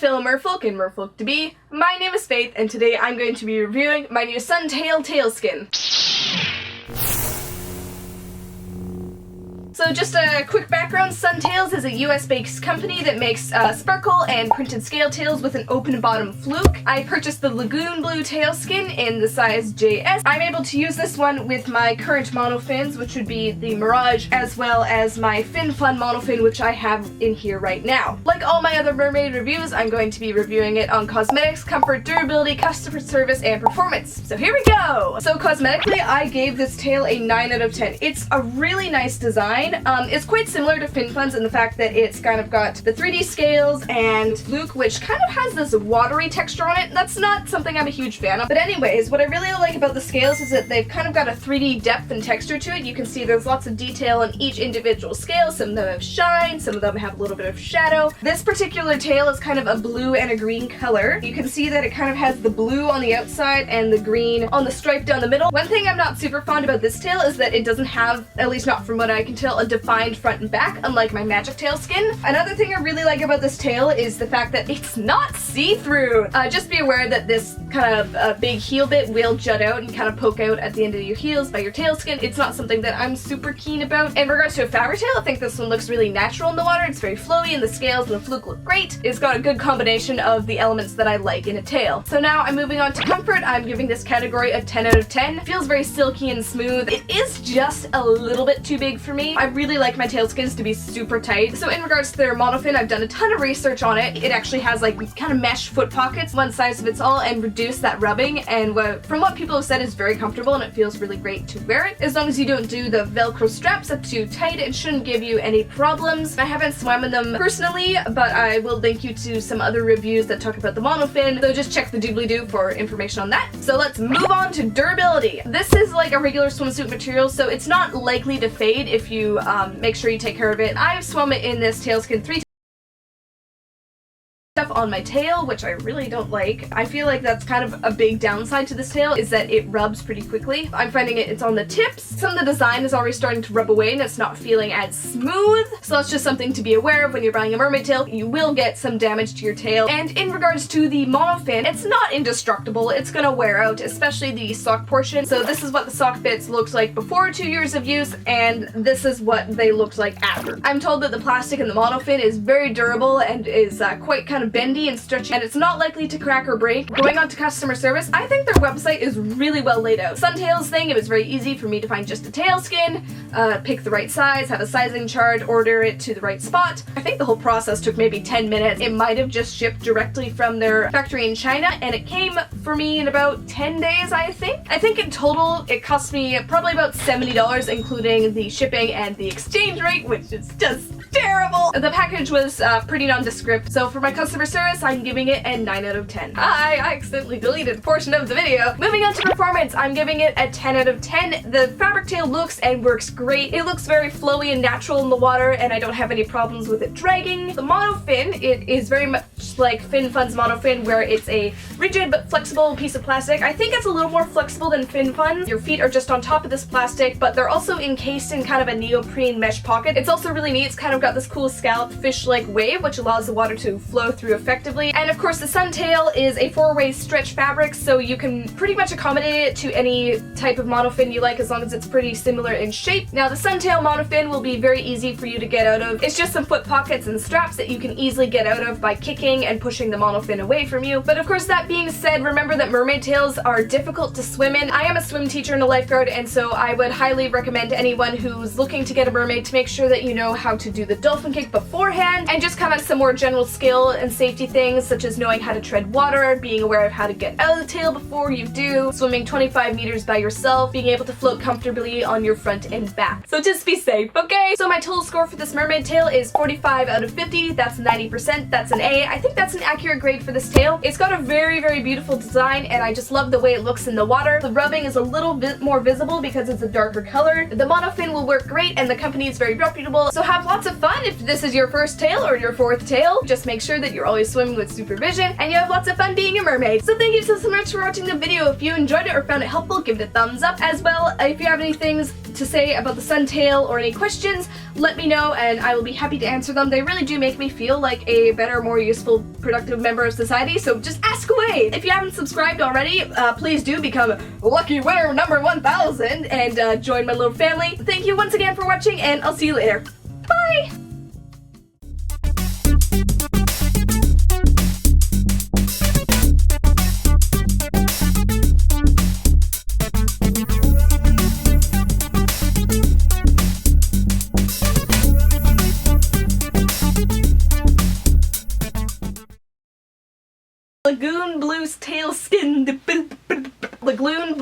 fellow merfolk and merfolk to be. My name is Faith, and today I'm going to be reviewing my new Suntail tailskin. So just a quick background, Suntails is a US-based company that makes sparkle and printed scale tails with an open bottom fluke. I purchased the Lagoon Blue tailskin in the size JS. I'm able to use this one with my current monofins, which would be the Mirage, as well as my Fin Fun monofin, which I have in here right now. Like all my other mermaid reviews, I'm going to be reviewing it on cosmetics, comfort, durability, customer service, and performance. So here we go! So cosmetically, I gave this tail a 9 out of 10. It's a really nice design. It's quite similar to Fin Fun's in the fact that it's kind of got the 3D scales and fluke, which kind of has this watery texture on it. That's not something I'm a huge fan of. But anyways, what I really like about the scales is that they've kind of got a 3D depth and texture to it. You can see there's lots of detail on each individual scale. Some of them have shine, some of them have a little bit of shadow. This particular tail is kind of a blue and a green color. You can see that it kind of has the blue on the outside and the green on the stripe down the middle. One thing I'm not super fond about this tail is that it doesn't have, at least not from what I can tell, a defined front and back, unlike my magic tail skin. Another thing I really like about this tail is the fact that it's not see-through. Just be aware that this kind of big heel bit will jut out and kind of poke out at the end of your heels by your tail skin. It's not something that I'm super keen about. In regards to a fabric tail, I think this one looks really natural in the water. It's very flowy and the scales and the fluke look great. It's got a good combination of the elements that I like in a tail. So now I'm moving on to comfort. I'm giving this category a 10 out of 10. It feels very silky and smooth. It is just a little bit too big for me. I really like my tailskins to be super tight. So in regards to their monofin, I've done a ton of research on it. It actually has like kind of mesh foot pockets, one size fits all, and reduce that rubbing, and from what people have said, is very comfortable and it feels really great to wear it. As long as you don't do the Velcro straps up too tight, it shouldn't give you any problems. I haven't swum in them personally, but I will link you to some other reviews that talk about the monofin, so just check the doobly-doo for information on that. So let's move on to durability. This is like a regular swimsuit material, so it's not likely to fade if you make sure you take care of it. I've swum it in this tailskin 3 times on my tail, which I really don't like. I feel like that's kind of a big downside to this tail, is that it rubs pretty quickly. I'm finding it's on the tips. Some of the design is already starting to rub away and it's not feeling as smooth. So that's just something to be aware of when you're buying a mermaid tail. You will get some damage to your tail. And in regards to the monofin, it's not indestructible. It's gonna wear out, especially the sock portion. So this is what the sock bits looked like before 2 years of use, and this is what they looked like after. I'm told that the plastic in the monofin is very durable and is quite kind of bendy and stretchy, and it's not likely to crack or break. Going on to customer service, I think their website is really well laid out. Suntails thing, it was very easy for me to find just a tailskin, pick the right size, have a sizing chart, order it to the right spot. I think the whole process took maybe 10 minutes. It might have just shipped directly from their factory in China, and it came for me in about 10 days, I think. I think in total it cost me probably about $70, including the shipping and the exchange rate, which is just terrible. The package was pretty nondescript, so for my customer service, I'm giving it a 9 out of 10. I accidentally deleted a portion of the video. Moving on to performance, I'm giving it a 10 out of 10. The fabric tail looks and works great. It looks very flowy and natural in the water, and I don't have any problems with it dragging. The monofin, it is very much like Fin Fun's monofin, where it's a rigid but flexible piece of plastic. I think it's a little more flexible than Fin Fun. Your feet are just on top of this plastic, but they're also encased in kind of a neoprene mesh pocket. It's also really neat. It's kind of got this cool scalloped fish-like wave, which allows the water to flow through effectively. And of course, the Suntail is a 4-way stretch fabric, so you can pretty much accommodate it to any type of monofin you like, as long as it's pretty similar in shape. Now, the Suntail monofin will be very easy for you to get out of. It's just some foot pockets and straps that you can easily get out of by kicking and pushing the monofin away from you. But of course, that being said, remember that mermaid tails are difficult to swim in. I am a swim teacher and a lifeguard, and so I would highly recommend anyone who's looking to get a mermaid to make sure that you know how to do the dolphin kick beforehand, and just kind of some more general skill and safety things, such as knowing how to tread water, being aware of how to get out of the tail before you do, swimming 25 meters by yourself, being able to float comfortably on your front and back. So just be safe, okay? So my total score for this mermaid tail is 45 out of 50. That's 90%. That's an A. I think that's an accurate grade for this tail. It's got a very, very beautiful design, and I just love the way it looks in the water. The rubbing is a little bit more visible because it's a darker color. The monofin will work great, and the company is very reputable. So have lots of fun if this is your first tail or your 4th tail. Just make sure that you're always swimming with supervision and you have lots of fun being a mermaid. So thank you so much for watching the video. If you enjoyed it or found it helpful, give it a thumbs up. As well, if you have any things to say about the Suntail or any questions, let me know and I will be happy to answer them. They really do make me feel like a better, more useful, productive member of society, so just ask away! If you haven't subscribed already, please do become lucky winner number 1000 and join my little family. Thank you once again for watching, and I'll see you later. Bye! Lagoon Blue's tailskin. Lagoon.